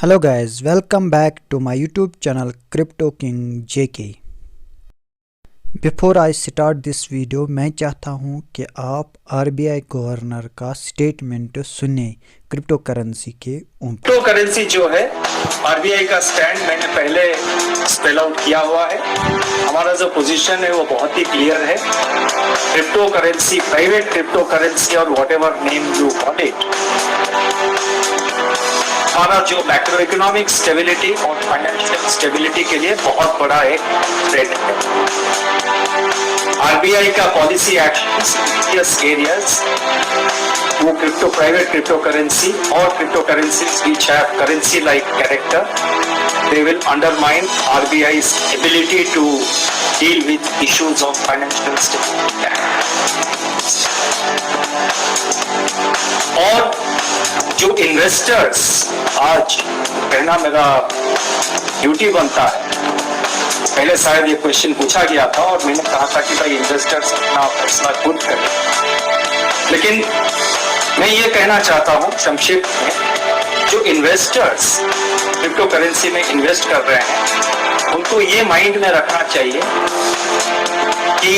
Hello guys, welcome back to my YouTube channel Crypto King JK. Before I start this video, मैं चाहता हूँ कि आप RBI governor का स्टेटमेंट सुने क्रिप्टो करेंसी के ऊपर। क्रिप्टो करेंसी जो है आरबीआई का स्टैंड मैंने पहले स्पेल आउट किया हुआ है। हमारा जो पोजीशन है वो बहुत ही क्लियर है। Crypto currency, private crypto currency और whatever name you call it, हमारा जो मैक्रो इकोनॉमिक स्टेबिलिटी और फाइनेंशियल स्टेबिलिटी के लिए बहुत बड़ा एक थ्रेट है। आरबीआई का पॉलिसी एक्शंस इन एरियाज, वो क्रिप्टो, प्राइवेट क्रिप्टो करेंसी और crypto currencies which have currency like character, they will undermine RBI's ability to deal with issues of financial stability. और जो इन्वेस्टर्स, आज कहना मेरा ड्यूटी बनता है, पहले शायद ये क्वेश्चन पूछा गया था और मैंने कहा था कि भाई इन्वेस्टर्स अपना फैसला खुद करें, लेकिन मैं ये कहना चाहता हूँ संक्षिप्त में, जो इन्वेस्टर्स क्रिप्टो करेंसी में इन्वेस्ट कर रहे हैं उनको ये माइंड में रखना चाहिए कि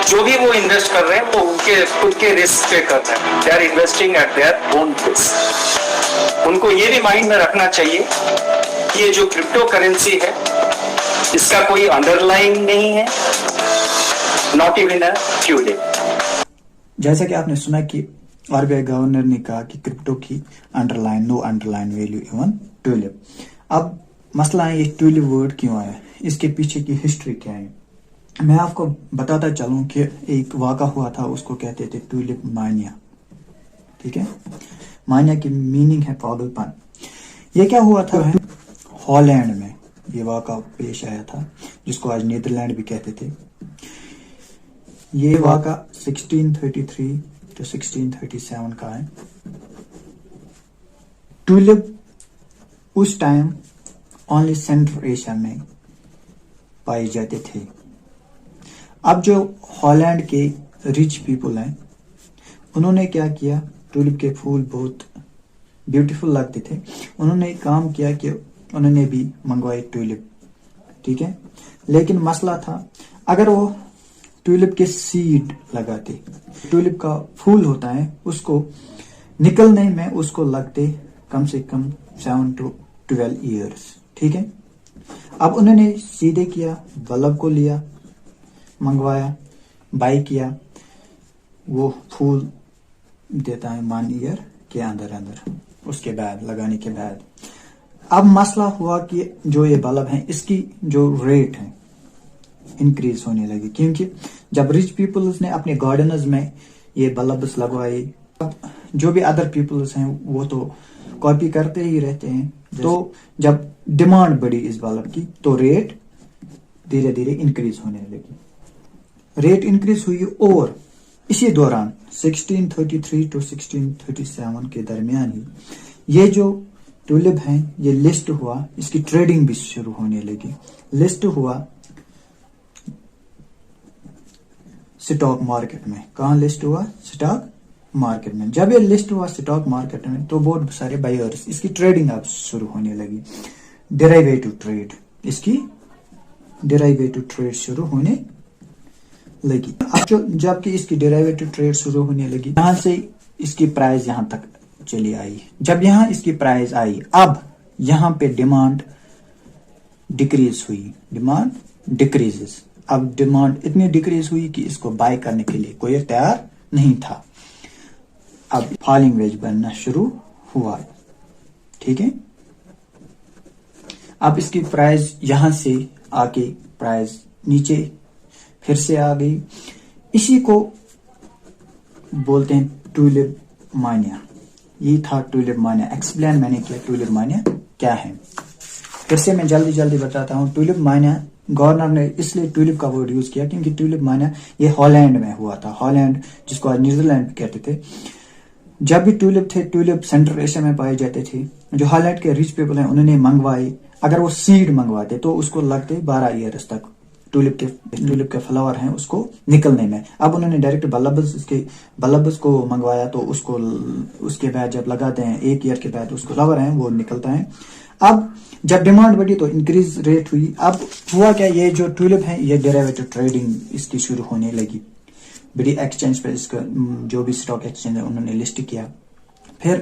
जो भी वो इन्वेस्ट कर रहे हैं वो उनके खुद के रिस्क पे कर रहे हैं। They are investing at their own risk. उनको ये भी माइंड में रखना चाहिए कि ये जो क्रिप्टो करेंसी है इसका कोई अंडरलाइंग नहीं है, नॉट इवन अ ट्यूलिप। जैसा कि आपने सुना कि आरबीआई गवर्नर ने कहा कि क्रिप्टो की underline, no underline value even tulip. अब मसला है ये ट्यूलिप वर्ड क्यों आया, इसके पीछे की हिस्ट्री क्या है। मैं आपको बताता चलूं कि एक वाक़ा हुआ था, उसको कहते थे ट्यूलिप मानिया। ठीक है, मानिया की मीनिंग है पागलपन। ये क्या हुआ था, हॉलैंड में ये वाक़ा पेश आया था, जिसको आज नीदरलैंड भी कहते थे। ये वाक़ा 1633 to 1637 का है। ट्यूलिप उस टाइम ओनली सेंट्रल एशिया में पाए जाते थे। अब जो हॉलैंड के रिच पीपल हैं, उन्होंने क्या किया, ट्यूलिप के फूल बहुत ब्यूटीफुल लगते थे, उन्होंने काम किया कि उन्होंने भी मंगवाए ट्यूलिप। ठीक है, लेकिन मसला था, अगर वो ट्यूलिप के सीड लगाते, ट्यूलिप का फूल होता है, उसको निकलने में उसको लगते कम से कम 7 to 12 ईयर्स। ठीक है, अब उन्होंने सीधे किया, बल्ब को लिया, मंगवाया, बाई किया, वो फूल देता है 1 ईयर के अंदर उसके बाद लगाने के बाद। अब मसला हुआ कि जो ये बल्ब है इसकी जो रेट है इंक्रीज होने लगी, क्योंकि जब रिच पीपल्स ने अपने गार्डनर्स में ये बल्ब्स लगवाए, जो भी अदर पीपल्स हैं वो तो कॉपी करते ही रहते हैं, तो जब डिमांड बढ़ी इस बल्ब की तो रेट धीरे धीरे इंक्रीज होने लगी। रेट इंक्रीज हुई और इसी दौरान 1633 to 1637 के दरमियान ही ये जो ट्यूलिप है ये लिस्ट हुआ, इसकी ट्रेडिंग भी शुरू होने लगी। लिस्ट हुआ स्टॉक मार्केट में। कहाँ लिस्ट हुआ? स्टॉक मार्केट में। जब ये लिस्ट हुआ स्टॉक मार्केट में तो बहुत सारे बायर्स, इसकी ट्रेडिंग अब शुरू होने लगी। डेरिवेटिव ट्रेड, इसकी डेरिवेटिव ट्रेड शुरू होने लगी। अब जबकि इसकी डेरिवेटिव ट्रेड शुरू होने लगी, यहां से इसकी प्राइस यहां तक चली आई। जब यहां इसकी प्राइस आई, अब यहां पे डिमांड डिक्रीज हुई, डिमांड डिक्रीजेस। अब डिमांड इतनी डिक्रीज हुई कि इसको बाय करने के लिए कोई तैयार नहीं था। अब फॉलिंग वेज बनना शुरू हुआ। ठीक है, अब इसकी प्राइस यहां से आके प्राइस नीचे फिर से आ गई। इसी को बोलते हैं ट्यूलिप मानिया। ये था ट्यूलिप मानिया। एक्सप्लेन मैंने किया ट्यूलिप मानिया क्या है। फिर से मैं जल्दी बताता हूँ। ट्यूलिप मानिया, गवर्नर ने इसलिए ट्यूलिप का वर्ड यूज किया क्योंकि ट्यूलिप मानिया ये हॉलैंड में हुआ था। हॉलैंड, जिसको आज न्यूजीलैंड कहते थे। जब भी ट्यूलिप थे, ट्यूलिप सेंट्रल एशिया में पाए जाते थे। जो हॉलैंड के रिच पीपल हैं उन्होंने मंगवाए। अगर वो सीड मंगवाते तो उसको लगते 12 ईयर्स तक ٹولپ کے فلاور ہیں اس کو نکلنے میں. اب انہوں نے ڈائریکٹ بلبس کو منگوایا تو اس کے بعد جب لگاتے ہیں 1 ایئر کے بعد اس کو فلاور ہیں وہ نکلتا ہے. اب جب ڈیمانڈ بڑھی تو انکریز ریٹ ہوئی. اب ہوا کیا, یہ جو ٹولپ ہے یہ ڈیریویٹو ٹریڈنگ اس کی شروع ہونے لگی. بڑی ایکسچینج پہ اس کا جو بھی اسٹاک ایکسچینج ہے انہوں نے لسٹ کیا. پھر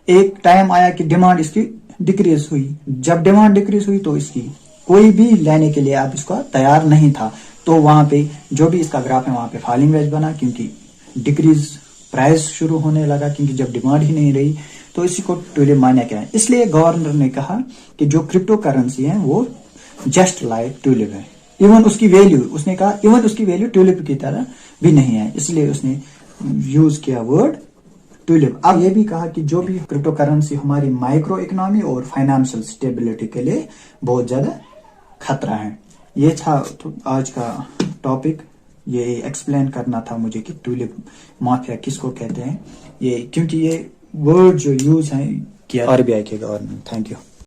ایک ٹائم آیا کہ ڈیمانڈ اس کی ڈیکریز ہوئی. جب ڈیمانڈ ڈیکریز ہوئی تو اس کی کوئی بھی لینے کے لیے اب اس کا تیار نہیں تھا. تو وہاں پہ جو بھی اس کا گراف ہے وہاں پہ فالنگ ویج بنا, کیونکہ ڈیکریز پرائز شروع ہونے لگا, کیونکہ جب ڈیمانڈ ہی نہیں رہی تو اسی کو ٹولپ مانا کیا ہے. اس لیے گورنر نے کہا کہ جو کرپٹو کرنسی ہے وہ جسٹ لائک ٹولپ ہے. ایون اس کی ویلیو, اس نے کہا ایون اس کی ویلیو ٹولپ کی طرح بھی نہیں ہے, اس لیے اس نے یوز کیا ورڈ ٹولپ. اب یہ بھی کہا کہ جو بھی کرپٹو کرنسی ہماری مائکرو اکنامی اور فائنانشل سٹیبلٹی کے لیے بہت زیادہ خطرہ ہے. یہ تھا آج کا ٹاپک. یہ ایکسپلین کرنا تھا مجھے کہ ٹولپ مافیا کس کو کہتے ہیں, یہ کیونکہ یہ ورڈ جو یوز ہیں کیا RBI کے گورنر. Thank you.